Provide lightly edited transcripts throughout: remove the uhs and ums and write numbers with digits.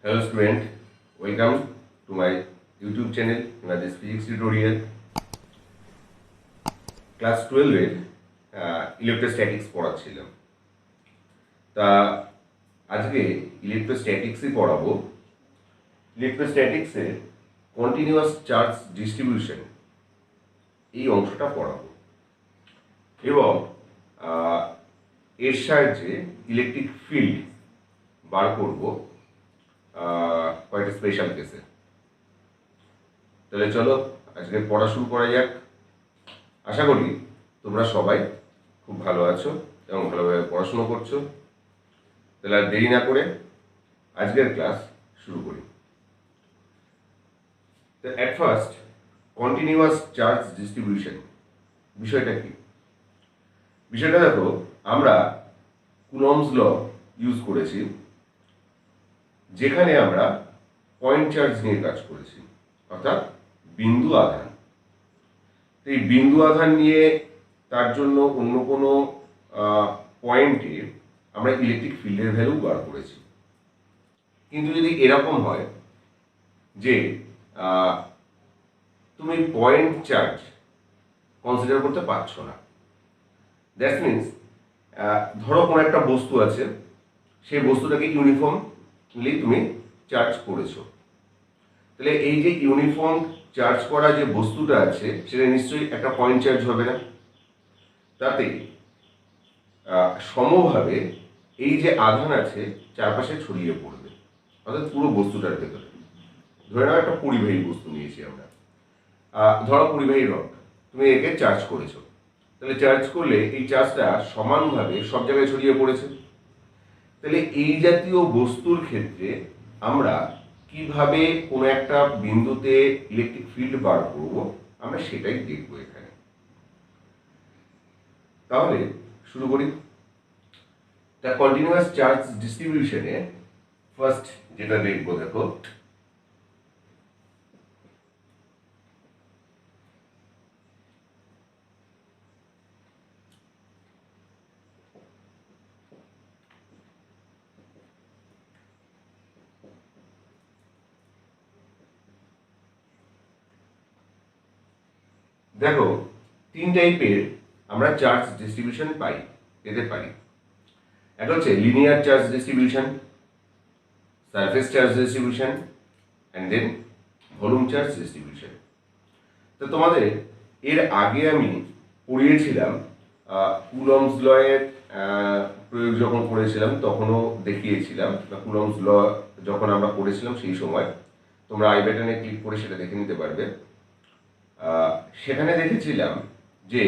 Hello student, welcome to my YouTube channel in this physics tutorial. Class 12 এর electrostatics পড়াচ্ছিলাম। তা আজকে ইলেকট্রোস্ট্যাটিক্সই পড়াবো। ইলেকট্রোস্ট্যাটিক্সের continuous charge distribution এই অংশটা পড়াবো এবং এর সাহায্যে ইলেকট্রিক ফিল্ড বার করব কয়েকটা স্পেশাল কেসে। তাহলে চলো আজকে পড়া শুরু করা যাক। আশা করি তোমরা সবাই খুব ভালো আছো এবং ভালোভাবে পড়াশুনো করছো। তাহলে আর দেরি না করে আজকের ক্লাস শুরু করি। তো at first continuous charge distribution বিষয়টা কি? বিষয়টা দেখো, আমরা কুলম্বস ল ইউজ করেছি, যেখানে আমরা পয়েন্ট চার্জ নিয়ে কাজ করেছি, অর্থাৎ বিন্দু আধান। এই বিন্দু আধান নিয়ে তার জন্য অন্য কোনো পয়েন্টে আমরা ইলেকট্রিক ফিল্ডের ভ্যালু বার করেছি। কিন্তু যদি এরকম হয় যে তুমি পয়েন্ট চার্জ কনসিডার করতে পারছো না, দ্যাট মিনস ধরো কোনো একটা বস্তু আছে, সেই বস্তুটাকে ইউনিফর্মলি তুমি চার্জ করেছো, তাহলে এই যে ইউনিফর্ম চার্জ করা যে বস্তুটা আছে সেটা নিশ্চয়ই একটা পয়েন্ট চার্জ হবে না। তাতে সমভাবে এই যে আধান আছে চারপাশে ছড়িয়ে পড়বে, অর্থাৎ পুরো বস্তুটার ভেতরে। ধরে নাও একটা পরিবাহী বস্তু নিয়েছি আমরা, ধরো পরিবাহী রড, তুমি একে চার্জ করেছো, তাহলে চার্জ করলে এই চার্জটা সমানভাবে সব জায়গায় ছড়িয়ে পড়েছে। তাহলে এই জাতীয় বস্তুর ক্ষেত্রে আমরা কিভাবে কোনো একটা বিন্দুতে ইলেকট্রিক ফিল্ড বার করব, আমরা সেটাই দেখব এখানে। তাহলে শুরু করি। তা কন্টিনিউয়াস চার্জ ডিস্ট্রিবিউশনে ফার্স্ট যেটা দেখবো, দেখো দেখো তিন টাইপের আমরা চার্জ ডিস্ট্রিবিউশন পেতে পারি। একটা হচ্ছে linear charge distribution, surface charge distribution and then volume charge distribution. তো তোমাদের এর আগে আমি পড়িয়েছিলাম কুলম্বস ল এর প্রয়োগ যখন করেছিলাম তখনও দেখিয়েছিলাম, বা কুলম্বস ল যখন আমরা পড়েছিলাম সেই সময় তোমরা আই বাটনে ক্লিক করে সেটা দেখে নিতে পারবে। সেখানে দেখেছিলাম যে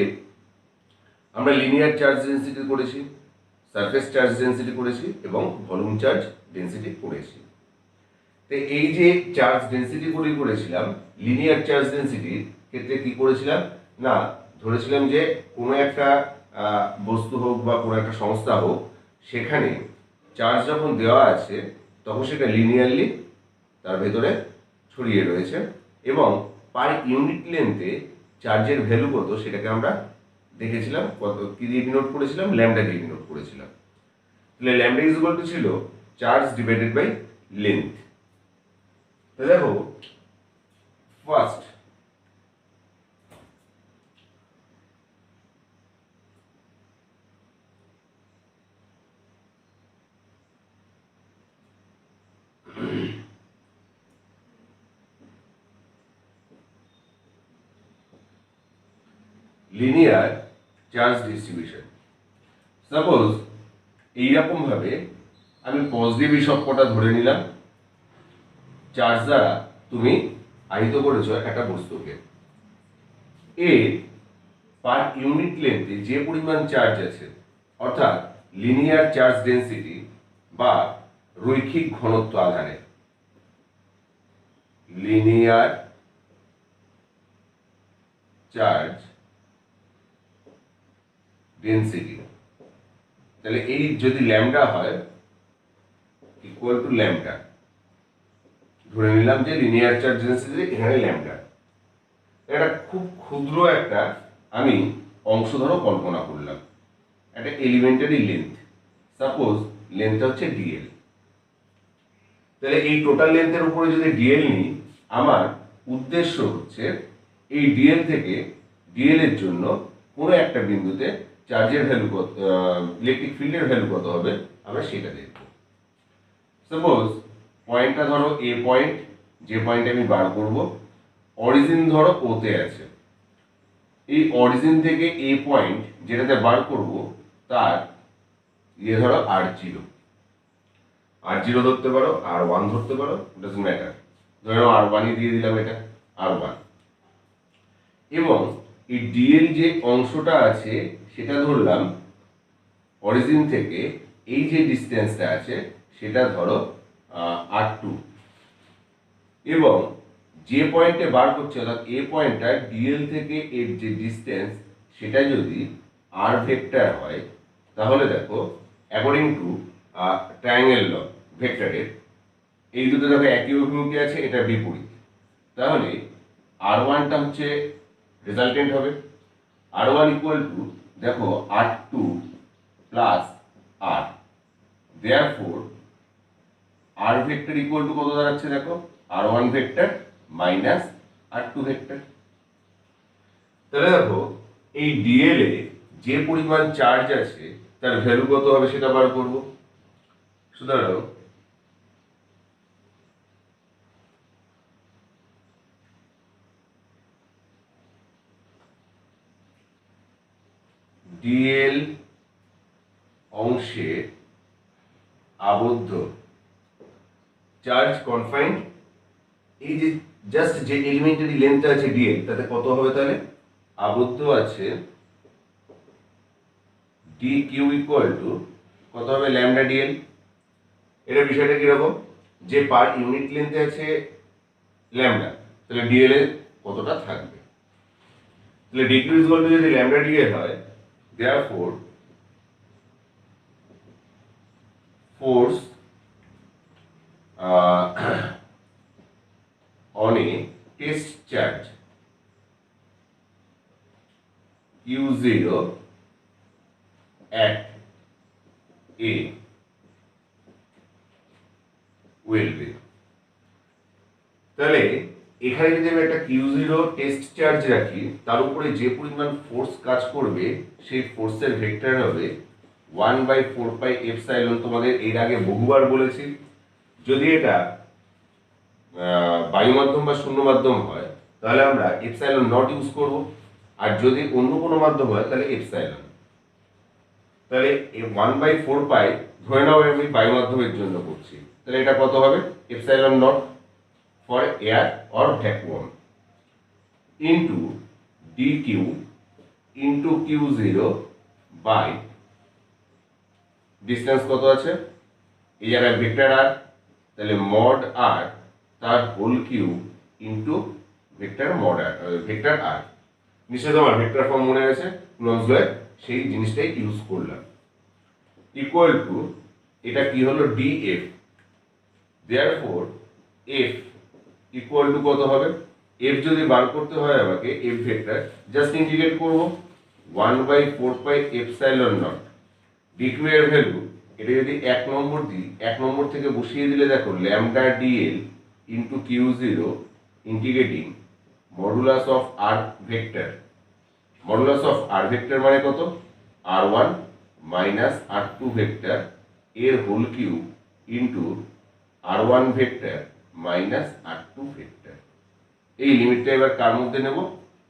আমরা লিনিয়ার চার্জ ডেন্সিটি করেছি, সারফেস চার্জ ডেন্সিটি করেছি এবং ভলিউম চার্জ ডেন্সিটি করেছি। তো এই যে চার্জ ডেন্সিটিগুলি করেছিলাম, লিনিয়ার চার্জ ডেন্সিটির ক্ষেত্রে কি করেছিলাম না, ধরেছিলাম যে কোনো একটা বস্তু হোক বা কোনো একটা সংস্থা হোক, সেখানে চার্জ যখন দেওয়া আছে তখন সেটা লিনিয়ারলি তার ভেতরে ছড়িয়ে রয়েছে এবং পার ইউনিট লেন্থে চার্জের ভ্যালু কত সেটাকে আমরা দেখেছিলাম, কত কি দিয়ে ডিনোট করেছিলাম, ল্যামডা দিয়ে ডিনোট করেছিলাম। তাহলে ল্যামডা ইজ ইকুয়াল টু ছিল চার্জ ডিভাইডেড বাই লেন্থ। তো দেখো first linear charge distribution. Suppose এইরকম ভাবে আমি পজিটিভ এই সবকটা ধরে নিলাম, চার্জ দ্বারা তুমি আহিত করেছো একটা বস্তুকে। এর পার ইউনিট লেন্থে যে পরিমাণ চার্জ আছে, অর্থাৎ লিনিয়ার চার্জ ডেন্সিটি বা রৈখিক ঘনত্ব আধানের, লিনিয়ার চার্জ ডেন্সিটি, তাহলে এই যদি ল্যামডা হয় ইকুয়াল টু ল্যামডা, ধরে নিলাম যে লিনিয়ার চার্জ ডেন্সিটি এখানে ল্যামডা, এটা খুব ক্ষুদ্র একটা আমি অংশ ধরো কল্পনা করলাম, একটা এলিমেন্টারি লেন্থ, সাপোজ লেন্থটা হচ্ছে ডিএল। তাহলে এই টোটাল লেন্থের উপরে যদি ডিএল নিই, আমার উদ্দেশ্য হচ্ছে এই ডিএল থেকে ডিএল এর জন্য কোনো একটা বিন্দুতে চার্জের ভ্যালু কত, ইলেকট্রিক ফিল্ডের ভ্যালু কত হবে আমরা সেটা দেখব। সাপোজ পয়েন্টটা ধরো এ পয়েন্ট, যে পয়েন্টে আমি বার করব, অরিজিন ধরো ওতে আছে। এই অরিজিন থেকে এ পয়েন্ট যেটাতে বার করব তার ধরো আর জিরো ধরতে পারো, আর 1 ধরতে পারো, ডাজন্ট ম্যাটার। ধরো আর 1ই দিয়ে দিলাম, এটা আর 1। এবং এই ডিএল যে অংশটা আছে সেটা ধরলাম অরিজিন থেকে এই যে ডিস্টেন্সটা আছে সেটা ধরো আর2। এবং যে পয়েন্টে বার করছে অর্থাৎ এ পয়েন্টটা ডিএল থেকে এর যে ডিস্টেন্স সেটা যদি আর ভেক্টর হয়, তাহলে দেখো অ্যাকর্ডিং টু ট্রায়াঙ্গেল ল ভেক্টরের, এই দুটো দেখো একই অভিমুখে আছে, এটা বিপরীত। তাহলে আর1টা হচ্ছে রেজাল্টেন্ট হবে। আর1 ইকুয়াল টু দেখো আর2 plus R, therefore R vector equal to কত দাঁড়াচ্ছে দেখো, আর1 ভেক্টর মাইনাস আর2 ভেক্টর। তাহলে দেখো এই ডিএল এ যে পরিমাণ চার্জ আছে তার ভ্যালু কত হবে সেটা বার করব। সুতরাং ডিএল অংশে আবদ্ধ চার্জ কনফাইন্ড, এই যে জাস্ট যে এলিমেন্টারি লেন্থটা আছে ডিএল, তাতে কত হবে তাহলে আবদ্ধ আছে ডি কিউ ইকুয়াল টু কত হবে ল্যামডা ডিএল। এটা বিষয়টা কিরকম, যে পার ইউনিট লেন্থে আছে ল্যামডা, তাহলে ডিএল এর কতটা থাকবে। তাহলে ডি কিউ ইকুয়াল টু যদি ল্যামডা ডিএল হয়, therefore force on a test charge Q0 at A will be, তাহলে এখানে যদি আমি একটা Q0 টেস্ট চার্জ রাখি, তার উপরে যে পরিমাণ ফোর্স কাজ করবে সেই ফোর্সের ভেক্টর হবে 1/4 পাই এপসাইলন। তোমাদের এর আগে বহুবার বলেছি, যদি এটা বায়ু মাধ্যম বা শূন্য মাধ্যম হয় তাহলে আমরা এপসাইলন নট ইউজ করব, আর যদি অন্য কোনো মাধ্যম হয় তাহলে এপসাইলন। তাহলে 1/4 পাই ধরে নাও আমি বায়ু মাধ্যমের জন্য করছি, তাহলে এটা কত হবে epsilon naught for air or vacuum into d q into Q0 by distance কত আছে, এই জায়গায় ভেক্টর আর, তাহলে মড আর তার whole cube into vector mod R, vector R. নিশ্চয়ই তোমার ভেক্টর ফর্ম মনে আছে কুলম্বস লয়ে, সেই জিনিসটাই ইউজ করলাম। ইকুয়াল টু এটা কি হলো DF, therefore F equal to কত হবে, এফ যদি বার করতে হয় আমাকে এফ ভেক্টর জাস্ট ইন্টিগ্রেট করব 1/4 পাই এপসাইলন নট ডিকিউ এর ভ্যালু, এটা যদি 1 নম্বর দিই, 1 নম্বর থেকে বসিয়ে দিলে দেখো lambda dl into Q0 integrating modulus of r vector. Modulus of r vector মানে কত, আর1 মাইনাস আর2 ভেক্টর এর হোল কিউব ইন্টু আর1 ভেক্টর মাইনাস আর2 ভেক্টর। এই লিমিটটা এবার কার মধ্যে নেব,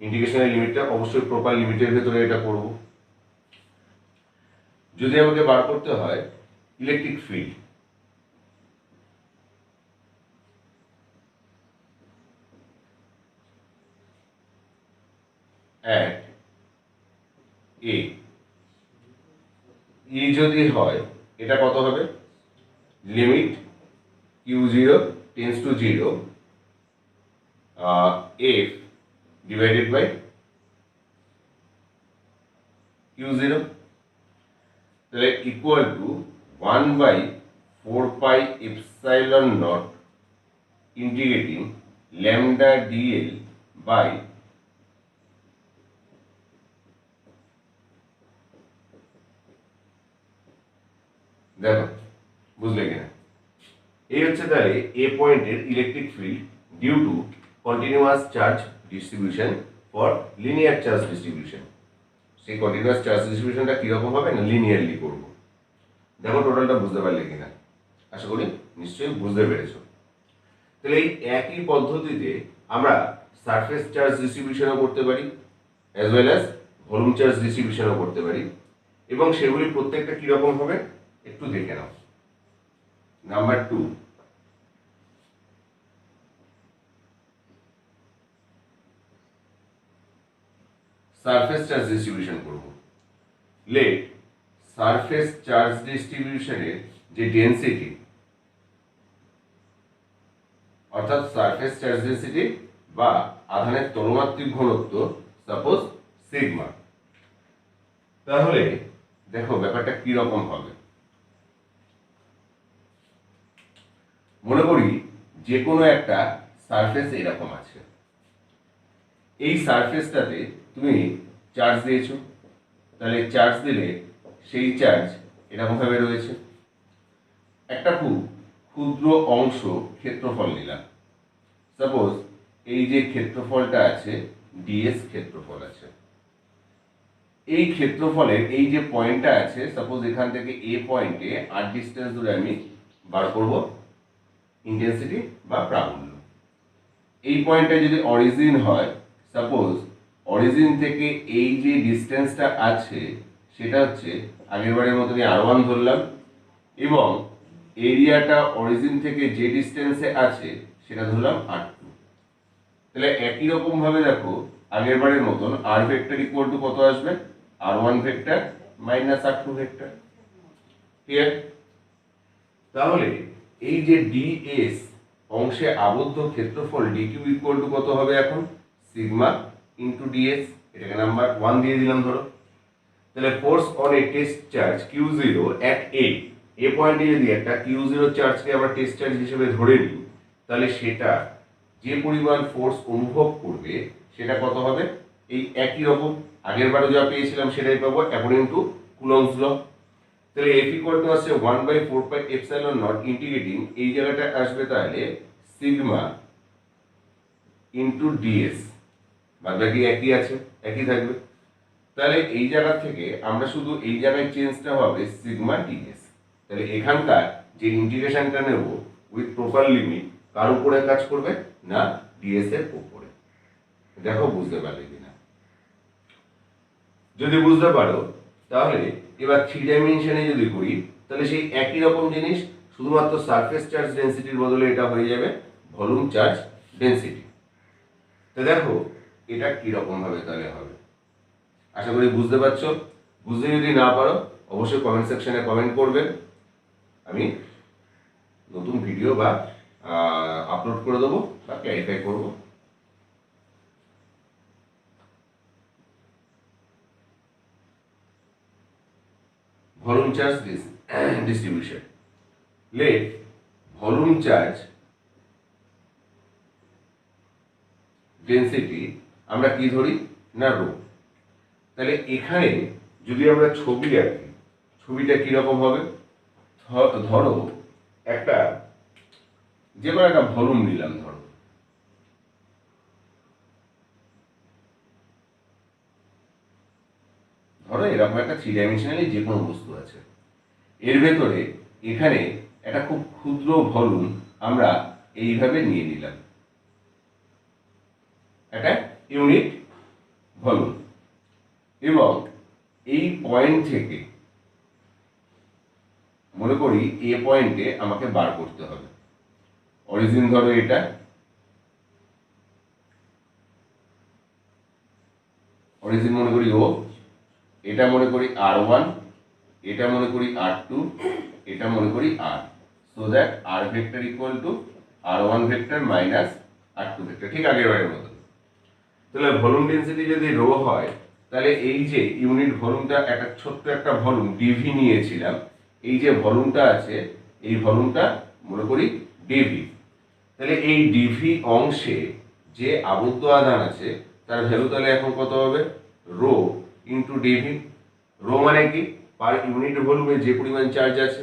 ইন্টিগ্রেশনের লিমিটটা অবশ্যই প্রপার লিমিটের ভেতরে এটা করব। যদি আমাকে বার করতে হয় electric field, at A, E যদি হয় এটা কত হবে, limit Q0 tends to 0 F divided by Q0, তাহলে equal to 1/4 pi epsilon naught integrating lambda dl by দেখো বুঝলে কিনা, এই হচ্ছে তাহলে এ পয়েন্টের electric field due to continuous charge distribution for linear charge distribution. সেই কন্টিনিউয়াস চার্জ ডিস্ট্রিবিউশনটা কীরকম হবে না, লিনিয়ারলি করব। দেখো টোটালটা বুঝতে পারলে কিনা, আশা করি নিশ্চয়ই বুঝতে পেরেছো। তাহলে এই একই পদ্ধতিতে আমরা সারফেস চার্জ ডিস্ট্রিবিউশনও করতে পারি as well as volume charge ডিস্ট্রিবিউশনও করতে পারি, এবং সেগুলি প্রত্যেকটা কীরকম হবে একটু দেখে নাও। নাম্বার 2, সারফেস চার্জ ডিস্ট্রিবিউশন করব। লেট সারফেস চার্জ ডিস্ট্রিবিউশনের যে ডেনসিটি, অর্থাৎ সারফেস চার্জ ডেনসিটি বা আধানের তলমাত্রিক ঘনত্ব সাপোজ সিগমা। তাহলে দেখো ব্যাপারটা কি রকম হবে। মনে করি যে কোনো একটা সারফেস এরকম আছে, এই সারফেসটাতে তুমি চার্জ দিয়েছো, তাহলে চার্জ দিলে সেই চার্জ এরকম ভাবে রয়েছে। একটা খুব ক্ষুদ্র অংশ ক্ষেত্রফল নিলাম, সাপোজ এই যে ক্ষেত্রফলটা আছে ডিএস ক্ষেত্রফল আছে। এই ক্ষেত্রফলের এই যে পয়েন্টটা আছে, সাপোজ এখান থেকে এ পয়েন্টে আর ডিস্টেন্স ধরে আমি বার করব ইন্টেন্সিটি বা প্রাবল্য। এই পয়েন্টটা যদি অরিজিন হয়, সাপোজ অরিজিন থেকে এই যে ডিস্টেন্সটা আছে সেটা হচ্ছে আগেরবারের মতনই R1 ধরলাম, এবং এরিয়াটা অরিজিন থেকে যে ডিস্টেন্সে আছে সেটা ধরলাম R2। তাহলে একই রকম ভাবে দেখো আগেরবারের মতন R ভেক্টর ইকুয়াল টু কত আসবে, R1 vector minus R2 vector. Clear? তাহলে এই যে ডিএস অংশে আবদ্ধ ক্ষেত্রফল ডিকিউ ইকুয়াল টু কত হবে এখন, সিগমা ইন্টু ডিএস। এটাকে নাম্বার 1 দিয়ে দিলাম ধরো। তাহলে force on a test charge Q0 at a পয়েন্টে যদি একটা Q0 চার্জকে আমরা টেস্ট চার্জ হিসেবে ধরে নিই, তাহলে সেটা যে পরিমাণ ফোর্স অনুভব করবে সেটা কত হবে, এই একই রকম আগের বারে যা পেয়েছিলাম সেটাই পাবো অ্যাকর্ডিং টু কুলম্বস ল। তাহলে F ইকুয়াল টু আসছে 1/4 পাই এপসাইলন নট ইন্টিগ্রেটিং এই জায়গাটা আসবে তাহলে সিগমা ইন্টু ডিএস, বাদ বাকি একই আছে, একই থাকবে। তাহলে এই জায়গা থেকে আমরা শুধু এই জায়গায় চেঞ্জটা হবে সিগমা ডিএস। তাহলে এখানকার যে ইন্টিগ্রেশনটা নেব উইথ প্রপার লিমিট কার উপরে কাজ করবে না, ডিএস এর উপরে। দেখো বুঝতে পারলে কিনা। যদি বুঝতে পারো তাহলে এবার 3 ডাইমেনশনে যদি করি তাহলে সেই একই রকম জিনিস, শুধুমাত্র সারফেস চার্জ ডেনসিটির বদলে এটা হয়ে যাবে ভলিউম চার্জ ডেনসিটি। তো দেখো এটা কিরকম ভাবে তাহলে হবে, আশা করি বুঝতে পারছো। বুঝতে যদি না পারো অবশ্যই কমেন্ট সেকশনে কমেন্ট করবে, আমি নতুন ভিডিও বা আপলোড করে দেবো বা ক্ল্যারিফাই করব। Volume charge distribution. Let volume charge density আমরা কি ধরি না রো। তাহলে এখানে যদি আমরা ছবি আঁকি, ছবিটা কিরকম হবে, ধরো একটা যে কোনো একটা ভলিউম নিলাম, ধরো এরকম একটা 3 ডাইমেনশনালি যে কোনো বস্তু আছে, এর ভেতরে এখানে একটা খুব ক্ষুদ্র ভলিউম আমরা এইভাবে নিয়ে নিলাম, একটা ইউনিট ভলিউম, এবং এই পয়েন্ট থেকে মনে করি এ পয়েন্টে আমাকে বার করতে হবে। অরিজিন ধরো এটা, অরিজিন মনে করি ও, এটা মনে করি R1, এটা মনে করি R2, এটা মনে করি R, so that R vector equal two R1 vector minus R2 vector, ঠিক আগের বারের মতো। তাহলে ভলিউম ডেনসিটি যদি রো হয় তাহলে এই যে ইউনিট ভলিউমটা একটা ছোট্ট একটা ভলিউম ডিভি নিয়েছিলাম, এই যে ভলিউমটা আছে এই ভলিউমটা মনে করি ডিভি। তাহলে এই ডিভি অংশে যে আবদ্ধ আধান আছে তার ভ্যালু তাহলে এখন কত হবে, রো ইন্টু ডিভি। রো মানে কি, পার ইউনিট ভলিউমে যে পরিমাণ চার্জ আছে।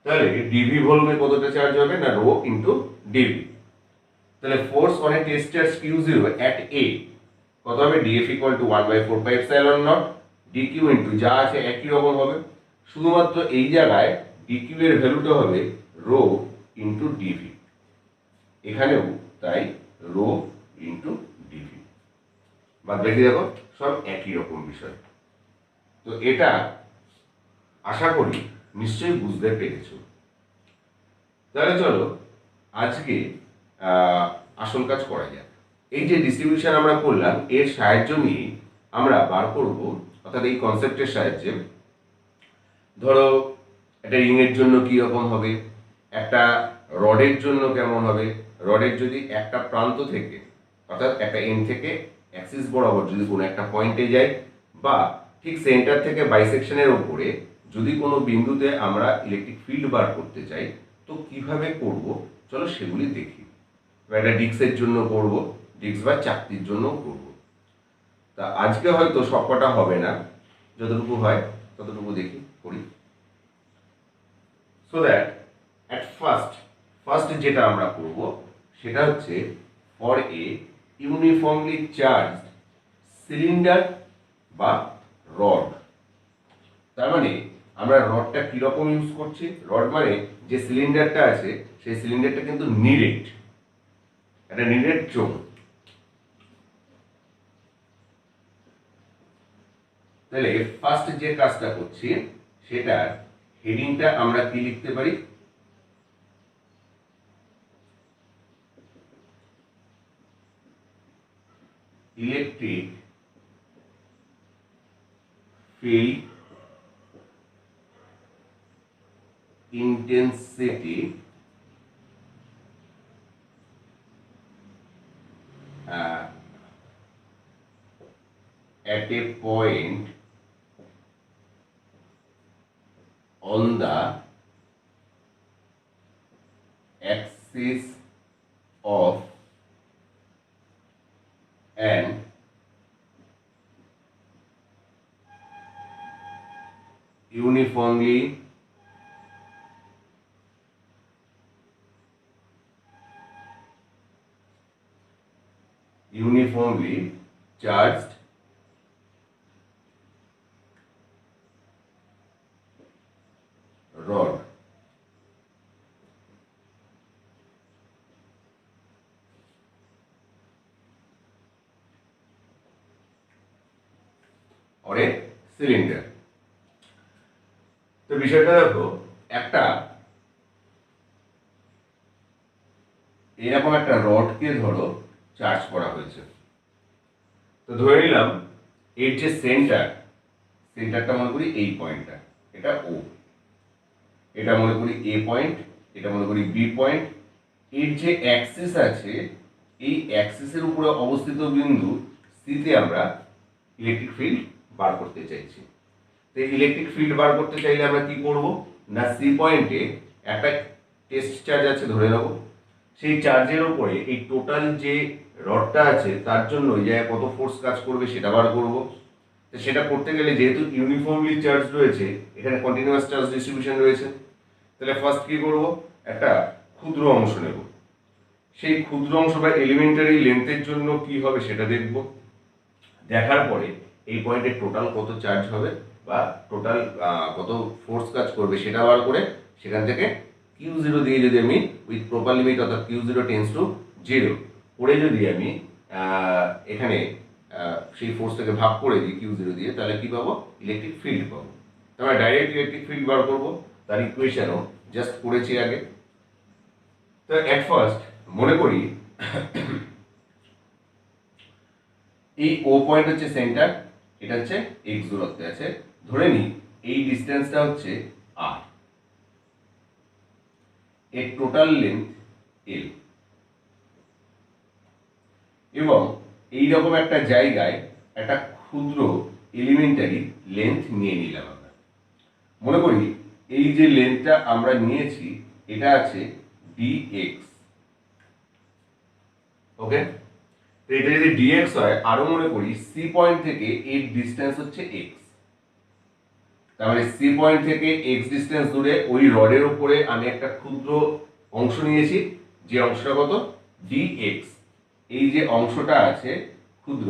তাহলে ডিভি ভলিউমে কতটা চার্জ হবে না রো ইন্টু ডিভি। তাহলে force on a test charge Q0 at A কত হবে dF equal to 1/4πε0 dQ into যা আছে একই রকম হবে, শুধুমাত্র এই জায়গায় ডিকিউ এর ভ্যালুটা হবে রো ইন্টু ডিভি, এখানেও তাই রো ইন্টু ডিভি, বাদ বাকি দেখো সব একই রকম বিষয়। তো এটা আশা করি নিশ্চয়ই বুঝতে পেরেছো। তাহলে চলো আজকে আসল কাজ করা যাক। এই যে ডিস্ট্রিবিউশন আমরা করলাম এর সাহায্য নিয়ে আমরা বার করব, অর্থাৎ এই কনসেপ্টের সাহায্যে ধরো একটা রিংয়ের জন্য কি রকম হবে, একটা রডের জন্য কেমন হবে, রডের যদি একটা প্রান্ত থেকে অর্থাৎ একটা এন্ড থেকে অ্যাক্সিস বরাবর যদি কোনো একটা পয়েন্টে যায় বা ঠিক সেন্টার থেকে বাইসেকশনের ওপরে যদি কোনো বিন্দুতে আমরা ইলেকট্রিক ফিল্ড বার করতে চাই তো কিভাবে করব চলো সেগুলি দেখি। একটা ডিস্কের জন্য করব, ডিস্ক বা চাকতির জন্য করব। তা আজকে হয়তো সবকটা হবে না, যতটুকু হয় ততটুকু দেখি করি। সো দ্যাট অ্যাট ফার্স্ট যেটা আমরা করব সেটা হচ্ছে for a uniformly charged cylinder বা রড। তার মানে আমরা রডটা কিরকম ইউজ করছি, রড মানে যে সিলিন্ডারটা আছে সেই সিলিন্ডারটা কিন্তু নিডেড, একটা নিডেড চোখ। তাহলে ফার্স্ট যে কাজটা করছি সেটার হেডিংটা আমরা কি লিখতে পারি, electric field intensity at a point on the axis of an uniformly charged rod। or a cylinder। তো বিষয়টা দেখো, একটা এরকম একটা রডকে ধরো চার্জ করা হয়েছে, তো ধরে নিলাম এর যে সেন্টারটা মনে করি এই পয়েন্টটা, এটা ও, এটা মনে করি এ পয়েন্ট, এটা মনে করি বি পয়েন্ট, এর যে অ্যাক্সিস আছে এই অ্যাক্সিসের উপরে অবস্থিত বিন্দু সিতে আমরা ইলেকট্রিক ফিল্ড বার করতে চাইছি। তো ইলেকট্রিক ফিল্ড বার করতে চাইলে আমরা কি করব না সি পয়েন্টে একটা টেস্ট চার্জ আছে ধরে নেব, সেই চার্জের উপরে এই টোটাল যে রডটা আছে তার জন্য এই জায়গায় কত ফোর্স কাজ করবে সেটা বার করব। তো সেটা করতে গেলে যেহেতু ইউনিফর্মলি চার্জ রয়েছে, এখানে কন্টিনিউয়াস চার্জ ডিস্ট্রিবিউশন রয়েছে, তাহলে ফার্স্ট কি করব একটা ক্ষুদ্র অংশ নেব, সেই ক্ষুদ্র অংশ বা এলিমেন্টারি লেন্থের জন্য কি হবে সেটা দেখব, দেখার পরে এই পয়েন্টে টোটাল কত চার্জ হবে বা টোটাল কত ফোর্স কাজ করবে সেটা বার করে সেখান থেকে Q0 দিয়ে যদি আমি উইথ প্রপার লিমিট অর্থাৎ Q0 টেন্ডস টু 0 করে যদি আমি এখানে সেই ফোর্সটাকে ভাগ করে দিই Q0 দিয়ে, তাহলে কি পাবো ইলেকট্রিক ফিল্ড পাবো। তাহলে ডাইরেক্ট ইলেকট্রিক ফিল্ড বার করবো, তার ইকুয়েশনও জাস্ট করেছি আগে। তো অ্যাট ফার্স্ট মনে করি এই ও পয়েন্ট হচ্ছে সেন্টার, এটা হচ্ছে x দূরত্বে আছে, ধরে নিই এই ডিস্টেন্সটা হচ্ছে r, এর টোটাল লেন্থ l, এবং এই রকম একটা জায়গায় একটা ক্ষুদ্র এলিমেন্টারি লেন্থ নিয়ে নিলাম আমরা। মনে করি এই যে লেন্থটা আমরা নিয়েছি এটা আছে dx, ওকে। তো এটা যদি dx হয়, আরো মনে করি সি পয়েন্ট থেকে এর ডিস্টেন্স হচ্ছে x, তার মানে সি পয়েন্ট থেকে এক্স ডিস্টেন্স দূরে ওই রডের উপরে আমি একটা ক্ষুদ্র অংশ নিয়েছি, যে অংশটা কত ডিএক্স। এই যে অংশটা আছে ক্ষুদ্র,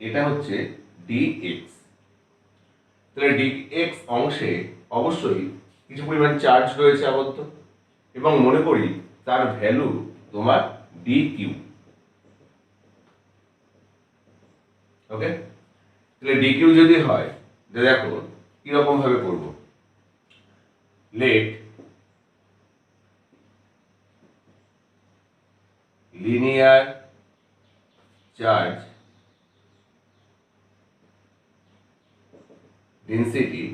এটা হচ্ছে ডিএক্স। তাহলে ডিএক্স অংশে অবশ্যই কিছু পরিমাণ চার্জ রয়েছে আবদ্ধ, এবং মনে করি তার ভ্যালু তোমার ডি কিউ। ওকে, তাহলে ডি কিউ যদি হয়, দেখো কিরকম ভাবে করবো। লেট লিনিয়ার চার্জ ডেন্সিটি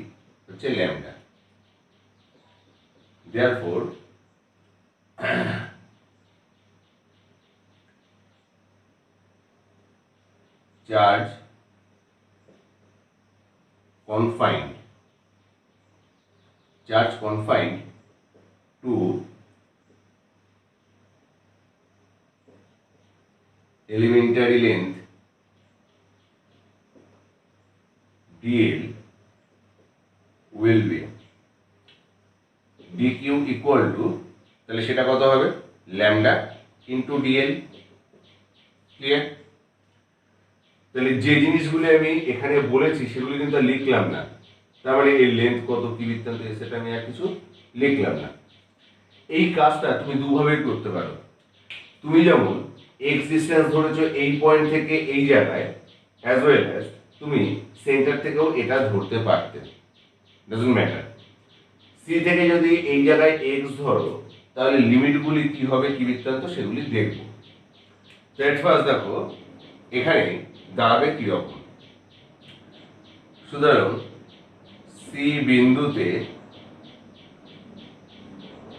হচ্ছে lambda, therefore charge confined to elementary length dl will be dq equal to, তাহলে সেটা কত হবে ল্যামডা ইন্টু ডিএল। ক্লিয়ার? তাহলে যে জিনিসগুলো আমি এখানে বলেছি সেগুলো কিন্তু আর লিখলাম না, তার মানে এর লেন্থ কত কি বৃত্তান্ত সেটা আমি আর কিছু লিখলাম না। এই কাজটা তুমি দুভাবে করতে পারো। তুমি যেমন এক্স ডিস্টেন্স ধরেছো এই পয়েন্ট থেকে এই জায়গায়, অ্যাজ ওয়েল অ্যাজ তুমি সেন্টার থেকেও এটা ধরতে পারতে, ডাজন্ট ম্যাটার। সি থেকে যদি এই জায়গায় এক্স ধরো, তাহলে লিমিটগুলি কি হবে কি বৃত্তান্ত সেগুলি দেখবো। এট ফার্স্ট দেখো এখানে দাঁড়াবে কিরকম। সুতরাং সি বিন্দুতে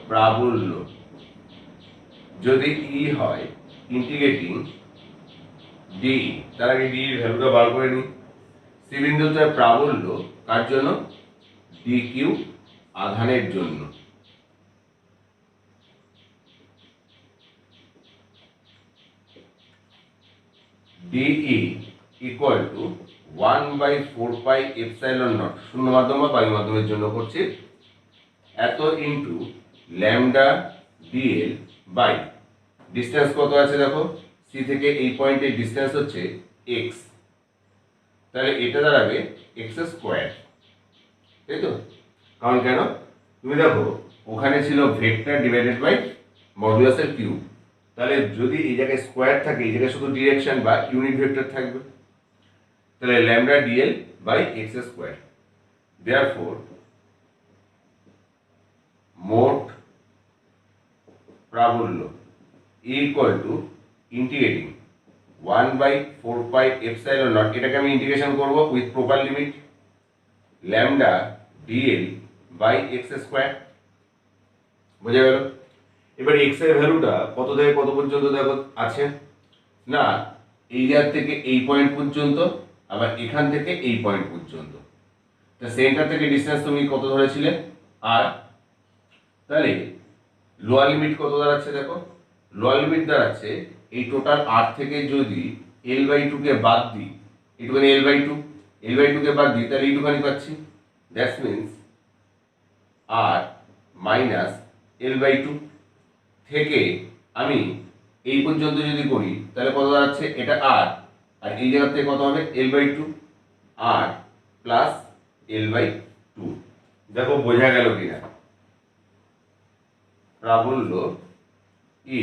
প্রাবল্য যদি ই হয় ইন্টিগ্রেটিং ডি, তার আগে ডি এর ভ্যালুটা বার করে নিই। সি বিন্দুতে প্রাবল্য কার জন্য? ডি কিউ আধানের জন্য। ডিই ইকুয়াল টু 1/4πε0, শূন্য মাধ্যম বা বায়ু মাধ্যমের জন্য করছি, এত into lambda dl by distance কত আছে দেখো, সি থেকে এই পয়েন্টের ডিস্টেন্স হচ্ছে এক্স, তাহলে এটা দাঁড়াবে এক্স স্কোয়ার, তাই তো? কারণ কেন, তুমি দেখো ওখানে ছিল ভেক্টর ডিভাইডেড বাই মডুলাসের কিউব, তাহলে যদি এই জায়গায় স্কোয়ার থাকে এই জায়গায় শুধু ডিরেকশন বা ইউনিট ভেক্টর থাকবে, তাহলে lambda dl by x square. Therefore মোট প্রাবল্য ইকুয়াল টু ইন্টিগ্রেটিং 1/4πε0, এটাকে আমি ইন্টিগ্রেশন করব with proper limit, lambda dl by x square. বোঝা গেল? এবার এক্স এর ভ্যালুটা কত থেকে কত পর্যন্ত দেখো আছে না, এই জায়গা থেকে এই পয়েন্ট পর্যন্ত, আবার এখান থেকে এই পয়েন্ট পর্যন্ত। তা সেন্টার থেকে ডিসটেন্স তুমি কত ধরেছিলে আর, তাহলে লোয়ার লিমিট কত দাঁড়াচ্ছে দেখো, লোয়ার লিমিট দাঁড়াচ্ছে এই টোটাল আর থেকে যদি L/2 কে বাদ দিই, এইটুখানি L/2 কে বাদ দিই, তাহলে এইটুখানি পাচ্ছি, that's means R minus L/2 থেকে আমি এই পর্যন্ত যদি করি তাহলে কত দাঁড়াচ্ছে, এটা আর, আর এই জায়গা থেকে কত হবে L/2 আর প্লাস L/2। দেখো বোঝা গেল কিনা? প্রাবল্য ই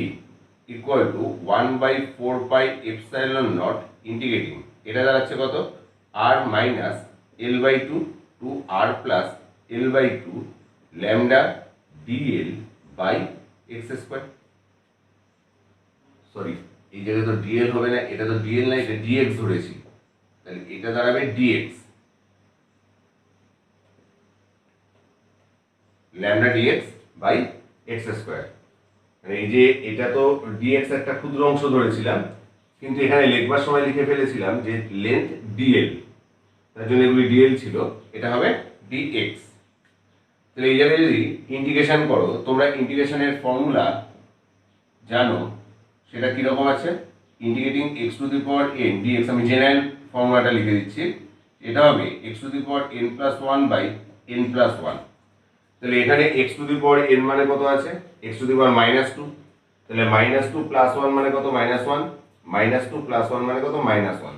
ইকুয়াল টু 1/4πε0 ইন্টিগ্রেটিং, এটা দাঁড়াচ্ছে কত R minus L/2 to R plus L/2 lambda dl by x square. Sorry, এই জায়গায় তো ডিএল হবে না, এটা তো ডিএল না, এটা ডিএক্স ধরেছি, তাহলে এটা দাঁড়াবে dx, lambda dx by x square. মানে এই যে এটা তো ডিএক্স একটা ক্ষুদ্র অংশ ধরেছিলাম, কিন্তু এখানে লিখবার সময় লিখে ফেলেছিলাম যে লেন্থ ডিএল, তার জন্য এগুলি ডিএল ছিল, এটা হবে ডিএক্স। তাহলে এই জায়গায় যদি ইন্টিগ্রেশন করো, তোমরা ইন্টিগ্রেশনের ফর্মুলা জানো, সেটা কিরকম আছে, integrating x to the power n dx, আমি জেনারেল ফর্মুলাটা লিখে দিচ্ছি, এটা হবে x to the power n+1 by n plus one. তাহলে এখানে x to the power n মানে কত আছে, x to the power minus two. তাহলে মাইনাস টু প্লাস ওয়ান মানে কত, minus one. Minus two plus one মানে কত, মাইনাস ওয়ান।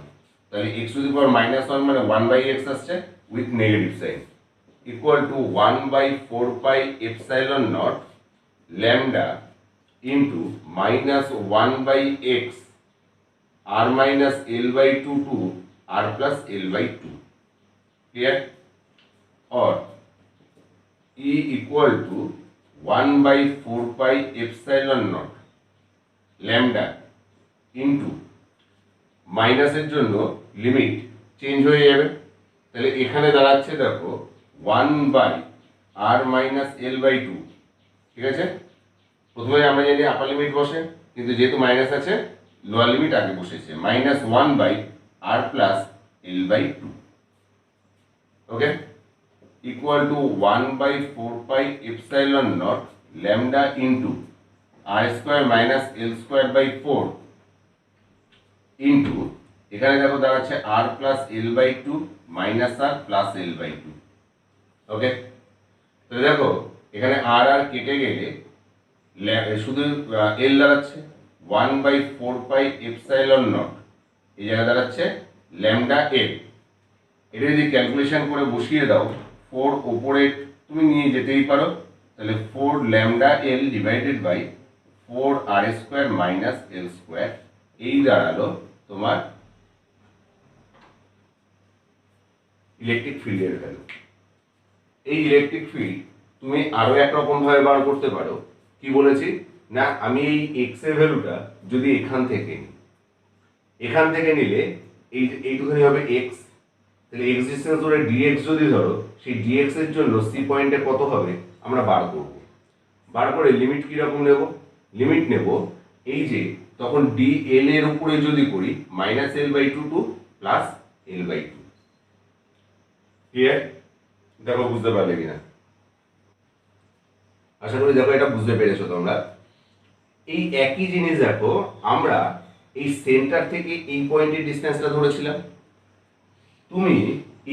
তাহলে x to the power minus one মানে ওয়ান বাই এক্স আসছে with negative sign, equal to one by four pi epsilon naught lambda into minus one by x R minus L by two to R plus L by two. Clear? और E equal to one by four pi epsilon naught lambda into माइनासের জন্য limit change হয়ে যাবে। তাহলে এখানে দাঁড়াচ্ছে দেখো one by R minus L by two. ঠিক আছে, প্রথমে আমরা জানি আপার লিমিট বসে, কিন্তু যেহেতু মাইনাস আছে লোয়ার লিমিট আগে বসেছে, minus one by R plus L by two. Okay, equal to 1 by 4 pi epsilon naught lambda into r square minus l square by 4 into এখানে দেখো দাঁড়াচ্ছে r plus l by 2 minus r plus l by 2। ওকে, তো দেখো এখানে r আর কেটে গেলে শুধু l দাঁড়াচ্ছে 1 by 4 pi epsilon naught, এই জায়গায় দাঁড়াচ্ছে lambda l। এটা যদি ক্যালকুলেশন করে বসিয়ে দাও, ফোর ওপরে তুমি নিয়ে যেতেই পারো, তাহলে four lambda l divided by four r square minus l square, এই দাঁড়ালো তোমার ইলেকট্রিক ফিল্ডের ভ্যালু। এই ইলেকট্রিক ফিল্ড তুমি আরো একরকম ভাবে বার করতে পারো। কি বলেছি না, আমি এই এক্স এর ভ্যালুটা যদি এখান থেকে নিই, এখান থেকে নিলে এইটুখানি হবে এক্স। তাহলে এক্স ডিস্টেন্স ধরে ডিএক্স যদি ধরো, সেই ডিএক্স এর জন্য সি পয়েন্টে কত হবে আমরা বার করব। বার করে লিমিট কিরকম নেব, লিমিট নেব এই যে তখন ডি এল এর উপরে যদি করি minus L by two two plus L by two. Clear? দেখো বুঝতে পারলে কিনা, আশা করি দেখো এটা বুঝতে পেরেছো তোমরা। এই একই জিনিস দেখো আমরা এই সেন্টার থেকে এই পয়েন্টের ডিস্টেন্সটা ধরেছিলাম। তুমি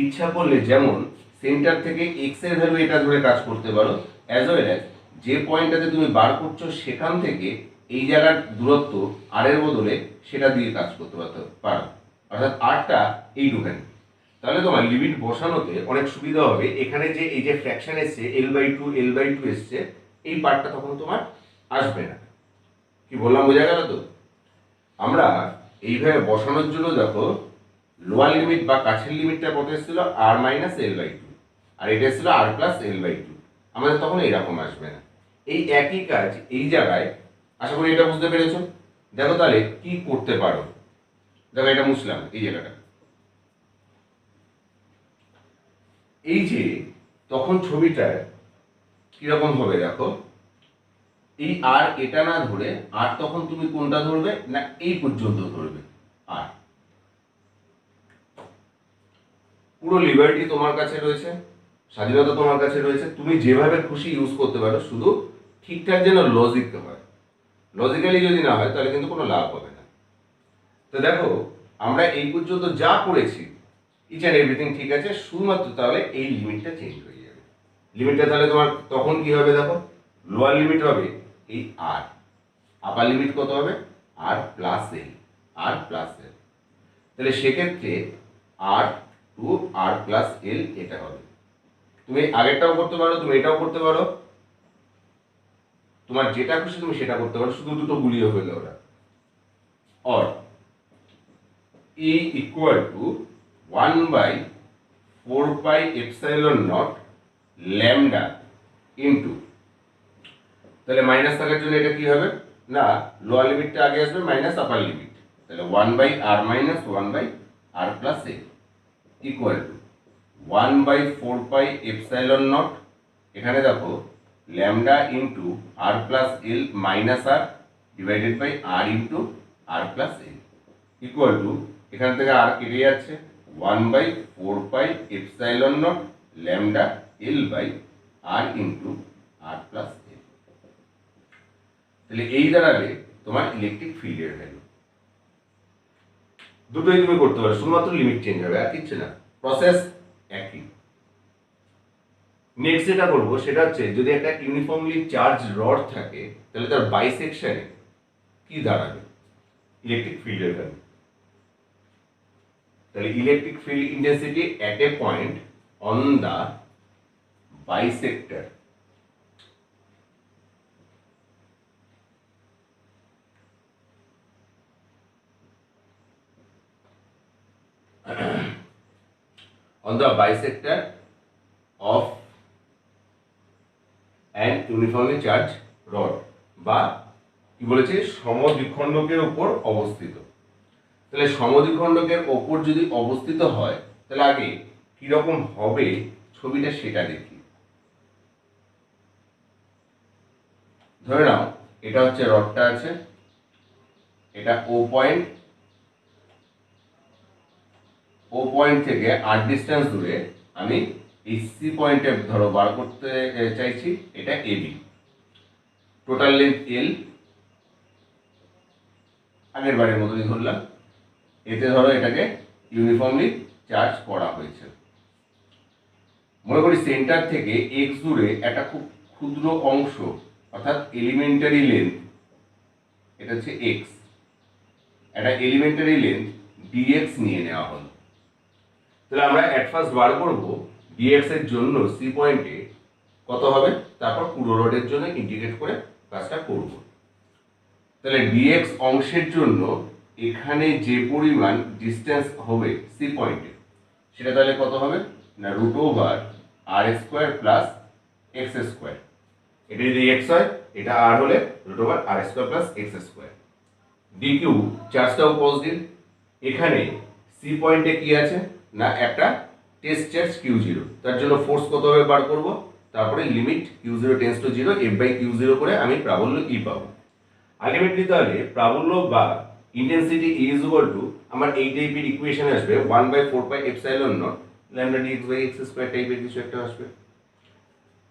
ইচ্ছা করলে যেমন সেন্টার থেকে এক্স এর ভ্যালু এটা ধরে কাজ করতে পারো, অ্যাজ ওয়েল অ্যাজ যে পয়েন্টটাতে তুমি বার করছো সেখান থেকে এই জায়গার দূরত্ব আর এর বদলে সেটা দিয়ে কাজ করতে পারো, অর্থাৎ আরটা এইটুখানি। তাহলে তোমার লিমিট বসানোতে অনেক সুবিধা হবে। এখানে যে এই যে ফ্র্যাকশন এসছে এল বাই টু এসছে, এই পার্টটা তখন তোমার আসবে না। কি বললাম বোঝা গেল তো? আমরা এইভাবে বসানোর জন্য দেখো লোয়ার লিমিট বা কাছের লিমিটটা কত এসেছিল, আর মাইনাস এল বাই টু, আর এটা এসেছিল আর প্লাস এল বাই টু। আমাদের তখন এইরকম আসবে না। এই একই কাজ এই জায়গায়, আশা করি এটা বুঝতে পেরেছো। দেখো তাহলে কি করতে পারো, দেখো এটা মুছলাম এই জায়গাটা। এই যে তখন ছবিটা কিরকম হবে দেখো, এই আর এটা না ধরে আর তখন তুমি কোনটা ধরবে না, এই পর্যন্ত ধরবে আর। পুরো লিবার্টি তোমার কাছে রয়েছে, স্বাধীনতা তোমার কাছে রয়েছে, তুমি যেভাবে খুশি ইউজ করতে পারো, শুধু ঠিকঠাক যেন লজিক হয়। লজিক্যালি যদি না হয় তাহলে কিন্তু কোনো লাভ হবে না। তো দেখো আমরা এই পর্যন্ত যা করেছি ইচ অ্যান্ড এভরিথিং ঠিক আছে, শুধুমাত্র তাহলে এই লিমিটটা চেঞ্জ হয়ে যাবে। লিমিটটা তাহলে তোমার তখন কি হবে দেখো, লোয়ার লিমিট হবে এই আর, আপার লিমিট কত হবে আর প্লাস এল, আর প্লাস এল। তাহলে সেক্ষেত্রে আর টু আর প্লাস এল এটা হবে। তুমি আগেরটাও করতে পারো, তুমি এটাও করতে পারো, তোমার যেটা খুশি তুমি সেটা করতে পারো, শুধু দুটো গুলিয়ে ফেলে ওরা। और E equal to 1 by 4 pi epsilon naught lambda into, তাহলে মাইনাস থাকার জন্য এটা কি হবে না, লোয়ার লিমিটটা আগে আসবে মাইনাস আপার লিমিট, তাহলে 1 by R minus 1 by R plus a equal to 1 by 4 pi epsilon naught, এখানে দেখো lambda into R plus L minus R divided by R into R plus L equal to, এখান থেকে R কেটে যাচ্ছে 1 by 4 pi epsilon naught lambda L by R into R plus L. তাহলে এই দাঁড়াবে তোমার ইলেকট্রিক ফিল্ডের ভ্যালু। দুটোই তুমি করতে পারো, শুধুমাত্র লিমিট চেঞ্জ হবে, আর কিচ্ছু না, প্রসেস একই। নেক্সট যেটা করবো সেটা হচ্ছে যদি একটা ইউনিফর্মলি চার্জ রড থাকে তাহলে তার বাইসেকশনে কি দাঁড়াবে, ইলেকট্রিক ফিল্ডের ভ্যালু। তাহলে electric field intensity at a point on the bisector on the bisector of an uniformly charged rod বা কি বলেছে সমদ্বিখণ্ডকের উপর অবস্থিত। তাহলে সমদ্বিখণ্ডকের ওপর যদি অবস্থিত হয় তাহলে আগে কিরকম হবে ছবিটা সেটা দেখি। ধরে নাও এটা হচ্ছে রডটা আছে, এটা ও পয়েন্ট থেকে আর ডিস্টেন্স দূরে আমি এই সি পয়েন্টে ধরো বার করতে চাইছি, এটা এবি, টোটাল লেন্থ এল, আগের বারের মতনই ধরলাম। এতে ধরো এটাকে ইউনিফর্মলি চার্জ করা হয়েছে। মনে করি সেন্টার থেকে এক্স দূরে একটা খুব ক্ষুদ্র অংশ অর্থাৎ এলিমেন্টারি লেন্থ, এটা হচ্ছে এক্স, একটা এলিমেন্টারি লেন্থ ডিএক্স নিয়ে নেওয়া হলো। তাহলে আমরা অ্যাট ফার্স্ট বার করব ডিএক্স এর জন্য সি পয়েন্টে কত হবে, তারপর পুরো রডের জন্য ইন্টিগ্রেট করে কাজটা করব। তাহলে ডিএক্স অংশের জন্য এখানে যে পরিমাণ ডিস্টেন্স হবে সি পয়েন্টে সেটা তাহলে কত হবে না root over R square plus x square. এটা যদি এক্স হয় এটা আর হলে root over R square plus x square. D q চার্জটাও পজিটিভ। এখানে সি পয়েন্টে কি আছে না একটা টেস্ট চার্জ কিউ জিরো, তার জন্য ফোর্স কত হবে বার করব, তারপরে limit q zero tends to zero F by q zero করে আমি প্রাবল্য ই পাবো। আলটিমেটলি তাহলে প্রাবল্য বা ইন্টেন্সিটি ইজ ইকুয়াল টু আমার এই টাইপের ইকুয়েশন আসবে 1/4 epsilon naught lambda dx by x square টাইপের কিছু একটা আসবে।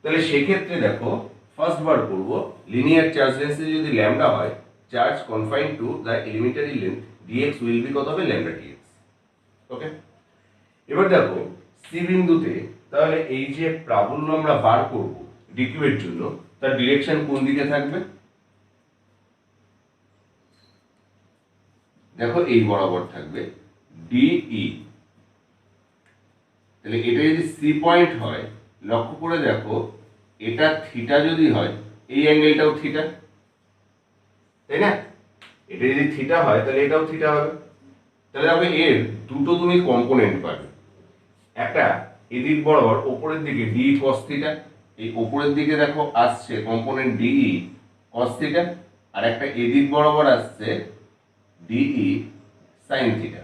তাহলে সেক্ষেত্রে দেখো ফার্স্ট বার করব লিনিয়ার চার্জ ডেন্সিটি যদি ল্যামডা হয়, charge confined to the elementary length dx will be কত হবে ল্যামডা ডিএক্স। ওকে, এবার দেখো সি বিন্দুতে তাহলে এই যে প্রাবল্য আমরা বার করব ডিকিউ এর জন্য তার ডিরেকশন কোন দিকে থাকবে, দেখো এই বরাবর থাকবে ডিই। তাহলে এটা যদি সি পয়েন্ট হয় লক্ষ্য করে দেখো এটা থিটা যদি হয় এই অ্যাঙ্গেলটাও থিটা, তাই না? এটা যদি থিটা হয় তাহলে এটাও থিটা হবে। তাহলে দেখো এর দুটো তুমি কম্পোনেন্ট পাবে, একটা এদিক বরাবর ওপরের দিকে ডি কস থিটা, এই ওপরের দিকে দেখো আসছে কম্পোনেন্ট ডিই কস থিটা, আর একটা এদিক বরাবর আসছে ডিই সাইন থিটা।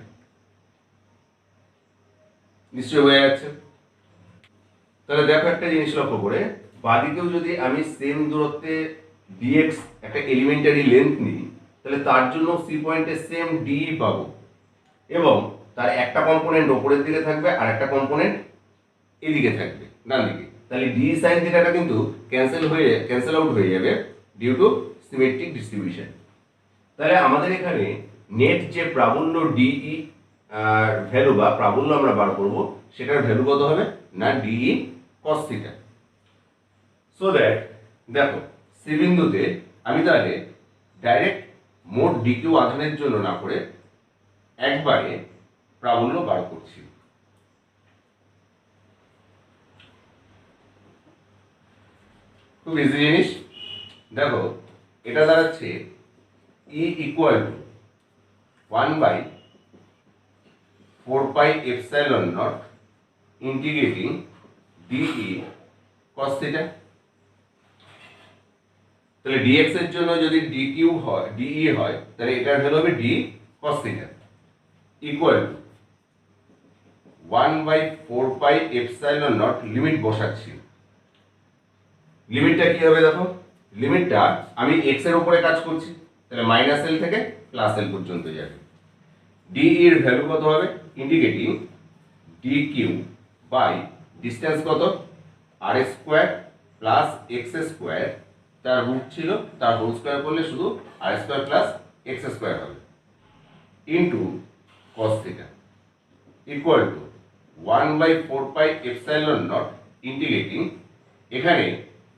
নিশ্চয়ই হয়ে যাচ্ছে। তাহলে দেখো একটা জিনিস লক্ষ্য করে বাদিকেও যদি আমি সেম দূরত্বে ডিএক্স একটা এলিমেন্টারি লেন্থ নিই তাহলে তার জন্য সি পয়েন্টে সেম ডি পাবো এবং তার একটা কম্পোনেন্ট ওপরের দিকে থাকবে আর একটা কম্পোনেন্ট এদিকে থাকবে ডান দিকে। তাহলে ডি সাইন থিটাটা কিন্তু ক্যান্সেল আউট হয়ে যাবে ডিউ টু সিমেট্রিক ডিস্ট্রিবিউশন। তাহলে আমাদের এখানে নেট যে প্রাবল্য ডিই ভ্যালু বা প্রাবল্য আমরা বার করব সেটার ভ্যালু কত হবে না dE cos theta. So that দেখো সি বিন্দুতে আমি তাহলে ডাইরেক্ট মোট ডিকিউ আধানের জন্য না করে একবারে প্রাবল্য বার করছি। খুব ইজি জিনিস। দেখো এটা দাঁড়াচ্ছে E equal to 1/4 epsilon naught integrating dE cos theta. তাহলে ডিএক্স এর জন্য যদি ডিকিউ হয় ডিই হয় তাহলে এটার ভ্যালু হবে D cos theta equal to 1/4 epsilon not limit বসাচ্ছি। লিমিটটা কি হবে দেখো, লিমিটটা আমি এক্স এর উপরে কাজ করছি তাহলে মাইনাস এল থেকে প্লাস এল পর্যন্ত যাবে। ডি এর ভ্যালু কত হবে integrating d q by distance কত R square plus x square, তার রুট ছিল তার হোল স্কোয়ার করলে শুধু R square plus x square হবে into cos theta equal to 1/4 epsilon naught integrating এখানে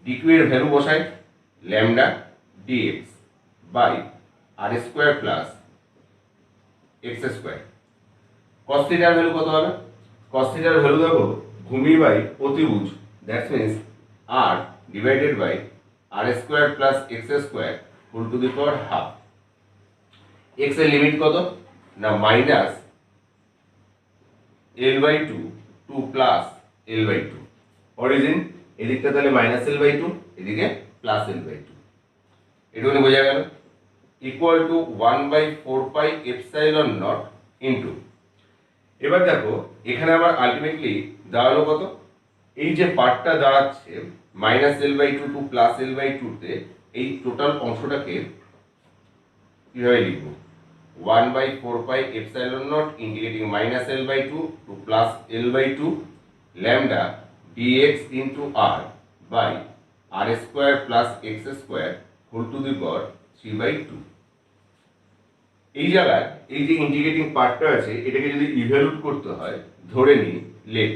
ডিকিউ এর ভ্যালু বসাই lambda dx by R square plus x square. Cos থিটার ভ্যালু কত হবে? কস থিটার ভ্যালু দেখো ভূমি বাই অতিভুজ, that's means r divided by R square plus x square whole to the power half. X এর লিমিট কত না minus L by two two plus L by two. Origin এদিকটা তাহলে মাইনাস এল বাই টু, এদিকে plus L by two. এটুকুনি বোঝা গেল। Equal to 1/4 pi epsilon naught into, এবার দেখো এখানে আমার আলটিমেটলি দাঁড়ালো কত? এই যে পার্টটা দাঁড়াচ্ছে minus L by two two plus L by টুতে, এই টোটাল অংশটাকে কিভাবে লিখবো? 1/4 pi epsilon naught integrating minus L by two two plus L by two lambda dx into R by R square plus x square whole to the power 3/2। এই জায়গায় এই যে integrating পার্টটা আছে এটাকে যদি ইভ্যালুয়েট করতে হয়, ধরে নিই let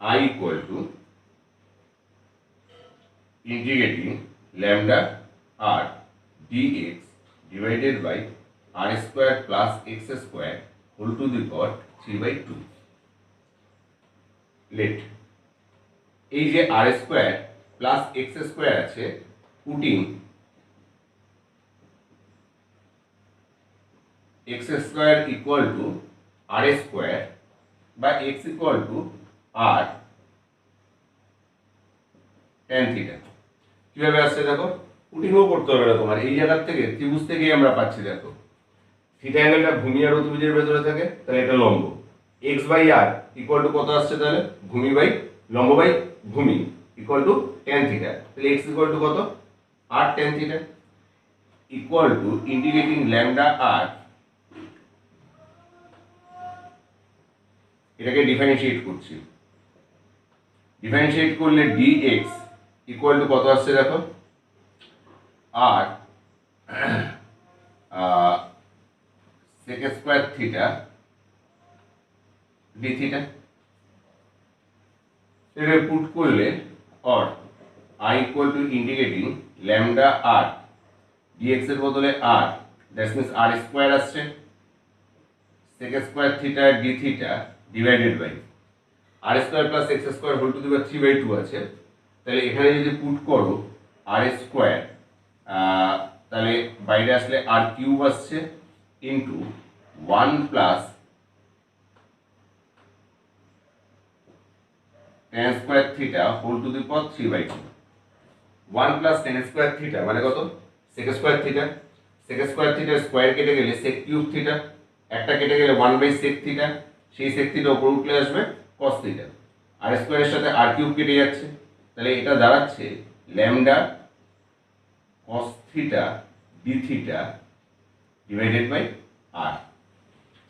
I equal to integrating lambda r dx divided by R square plus x square whole to the power 3/2। Let এই যে r square plus x square আছে, putting x square equal to r square বা x equal to r tan theta. কিভাবে আসছে দেখো, পুটিংও করতে হবে না তোমার, এই জায়গার থেকে ত্রিভুজ থেকেই আমরা পাচ্ছি। দেখো থিটা অ্যাঙ্গেলটা ভূমি আর অতিভুজের ভেতরে থাকে, তাহলে এটা লম্ব। x by R equal to কত আসছে তাহলে? ভূমি বাই লম্ব বাই ভূমি ইকুয়াল টু tan থিটা। তাহলে x ইকুয়াল টু কত? R tan theta equal to integrating lambda R, এটাকে ডিফারেন্সিয়েট করছি। ডিফারেন্সিয়েট করলে dx ইকুয়াল টু কত আসছে দেখো? R sec square theta d theta. এটা পুট করলে or i equal to integrating lambda R dx এর বদলে R, that's means R square আসছে sec square theta d theta divided by R square plus x square whole to the power 3/2 আছে। তাহলে এখানে যদি put করো আর square, তাহলে বাইরে আসলে আর কিউব আসছে into 1 plus tan square theta whole to the power 3/2। 1 plus tan square theta মানে কত? sec square theta. sec square theta square কেটে গেলে sec কিউব থিটা, একটা কেটে গেলে 1/sec থিটা, সেই sec থিটা উপর উঠলে আসবে cos থিটা। আর স্কোয়ারের সাথে আর কিউব কেটে যাচ্ছে, তাহলে এটা দাঁড়াচ্ছে lambda cos theta d theta divided by R.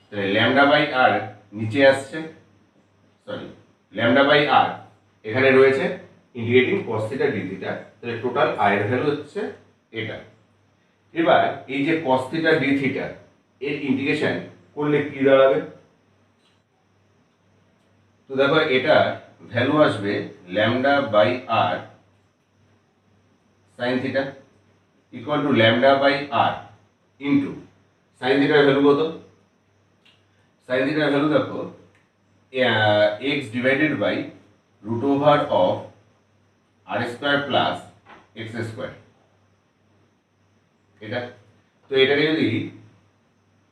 তাহলে ল্যামডা বাই আর নিচে আসছে, সরি ল্যামডা বাই আর এখানে রয়েছে integrating cos theta d theta. তাহলে টোটাল আয়ের ভ্যালু হচ্ছে এটা। এবার এই যে cos থিটা d থিটা এর ইন্টিগ্রেশন করলে কি দাঁড়াবে? তো দেখো এটা ভ্যালু আসবে lambda by r sine theta equal to lambda by R into sine থিটার ভ্যালু কত? সাইন থিটার ভ্যালু দেখো x divided by root over of r square plus x square. এটা তো এটাকে যদি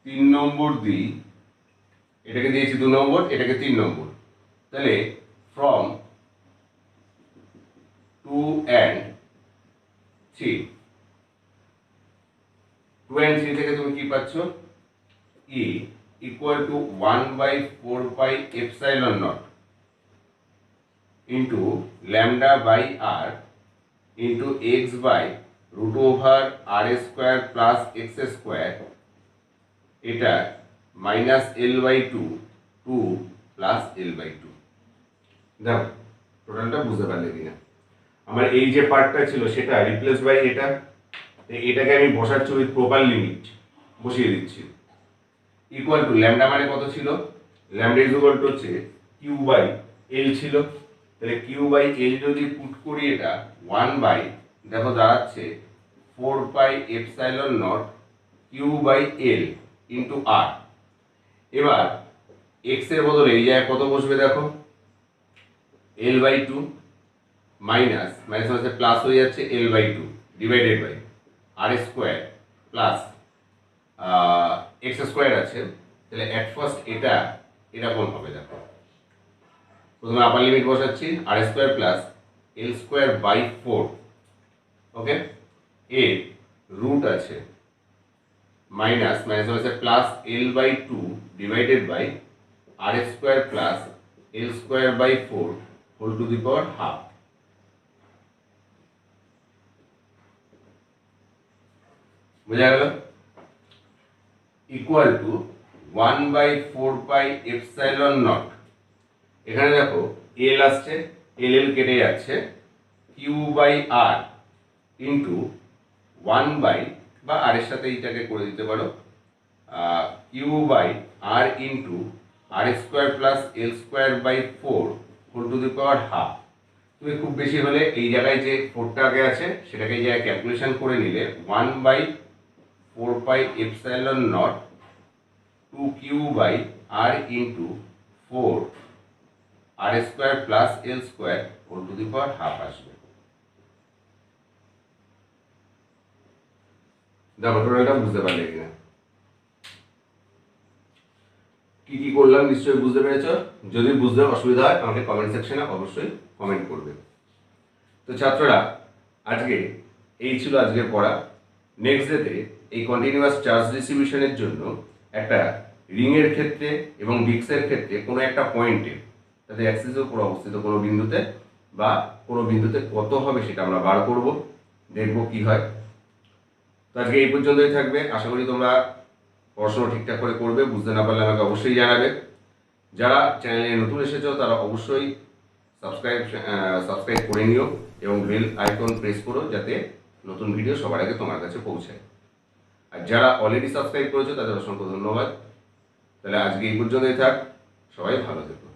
3 নম্বর দিই, এটাকে দিয়েছি 2 নম্বর, এটাকে 3 নম্বর, তাহলে ফ্রম 2 and 3, 2 and 3 থেকে তুমি কি পাচ্ছ? E equal to 1/4 pi epsilon naught into lambda by R into x by root over R square plus x square, এটা minus L by two two plus L by two. দেখো টোটালটা বুঝতে পারলে কিনা? আমার এই যে পার্টটা ছিল সেটা রিপ্লেস বাই এটা, এটাকে আমি বসাচ্ছি উইথ প্রপার লিমিট, বসিয়ে দিচ্ছি। ইকুয়াল টু ল্যামডা মানে কত ছিল? ল্যামডা ইজ ইকুয়াল টু হচ্ছে কিউ বাই এল ছিল, তাহলে কিউ বাই এল যদি পুট করি এটা 1 বাই দেখো দাঁড়াচ্ছে 4 pi epsilon naught Q by L into R. এবার এক্স এর বদলে এই জায়গায় কত বসবে দেখো, L by two minus minus মাইনাসে প্লাস হয়ে যাচ্ছে L by two divided by R square plus x square আছে। তাহলে অ্যাট ফার্স্ট এটা এরকম হবে দেখো, প্রথমে আপার লিমিট বসাচ্ছি R square plus L square by 4, okay. এর রুট আছে মাইনাস মাইনাস মাইনাসে plus L by two divided by R square plus L square by 4 whole to the power half. বোঝা গেল? Equal to 1 by 4 pi epsilon naught, এখানে দেখো L আসছে, L L কেটে যাচ্ছে, Q by R into 1 by বা R এর সাথে এইটাকে করে দিতে পারো Q by R into r square plus L square by 4 whole to the power half. তুমি খুব বেশি হলে এই জায়গায় যে 4টা আগে আছে সেটাকে এই জায়গায় ক্যালকুলেশন করে নিলে 1 by 4 pi epsilon naught 2 q by R into 4 r square plus L square whole to the power half আসবে। দেখো টোটালটা বুঝতে পারলে কিনা, কি কি করলাম নিশ্চয়ই বুঝতে পেরেছো। যদি বুঝতে অসুবিধা হয় আমাকে কমেন্ট সেকশনে অবশ্যই কমেন্ট করবে। তো ছাত্ররা আজকে এই ছিল আজকের পড়া। নেক্সট ডেতে এই কন্টিনিউয়াস চার্জ ডিস্ট্রিবিউশনের জন্য একটা রিংয়ের ক্ষেত্রে এবং ডিস্কের ক্ষেত্রে কোনো একটা পয়েন্টে তাদের অ্যাক্সিসের উপর অবস্থিত কোনো বিন্দুতে বা কোনো বিন্দুতে কত হবে সেটা আমরা বার করব, দেখব কি হয়। তো আজকে এই পর্যন্তই থাকবে। আশা করি তোমরা পড়াশোনা ঠিকঠাক করে করবে। বুঝতে না পারলে আমাকে অবশ্যই জানাবে। যারা চ্যানেলে নতুন এসেছো তারা অবশ্যই সাবস্ক্রাইব করে নিও এবং বেল আইকন প্রেস করো যাতে নতুন ভিডিও সবার আগে তোমার কাছে পৌঁছায়। আর যারা অলরেডি সাবস্ক্রাইব করেছো তাদের অসংখ্য ধন্যবাদ। তাহলে আজকে এই পর্যন্তই থাক, সবাই ভালো থেকো।